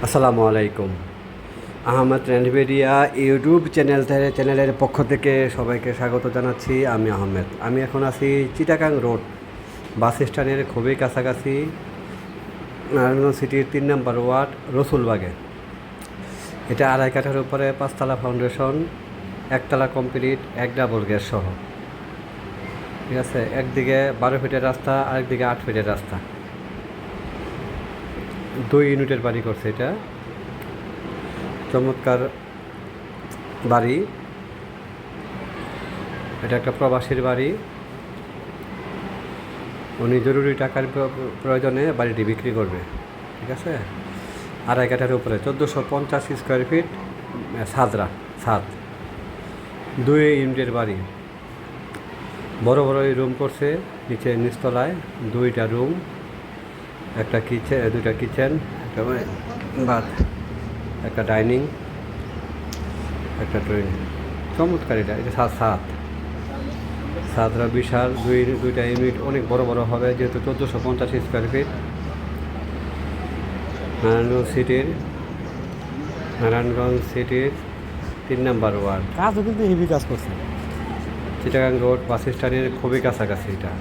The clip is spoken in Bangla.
আসসালামু আলাইকুম। আহমেদ রেন্ডবেরিয়া ইউটিউব চ্যানেলের পক্ষ থেকে সবাইকে স্বাগত জানাচ্ছি। আমি আহমেদ। আমি এখন আছি চিটাগাং রোড বাস স্ট্যান্ডের খুবই কাছাকাছি, নারায়ণগঞ্জ সিটির 3 নম্বর ওয়ার্ড রসুলবাগে। এটা 2.5 কাঠার উপরে 5 তলা ফাউন্ডেশন, 1 তলা কমপ্লিট, 1 ডাবল গ্যাস সহ। ঠিক আছে, একদিকে 12 ফিটের রাস্তা, আরেকদিকে 8 ফিটের রাস্তা। 2 ইউনিটের বাড়ি করছে এটা। চমৎকার বাড়ি। এটা একটা প্রবাসীর বাড়ি। উনি জরুরি টাকার প্রয়োজনে বাড়িটি বিক্রি করবে। ঠিক আছে, 2.5 কাঠার উপরে 1450 স্কোয়ার ফিট ছাদ, 2 ইউনিটের বাড়ি। বড় বড় রুম করছে, নিচতলায় 2টা রুম, একটা কিচেন, 2টা কিচেন, একটা বাথ, একটা ডাইনিং, একটা ট্রেন। চমৎকার। এটা ছাদরা বিশাল, 2টা ইউনিট অনেক বড় বড় হবে, যেহেতু 1450 স্কোয়ার ফিট। নারায়ণগঞ্জ সিটির 3 নম্বর ওয়ার্ড। কাজও কিন্তু হেভি কাজ করছে। চিটাগাং রোড বাস স্ট্যান্ডের খুবই কাছাকাছি এটা।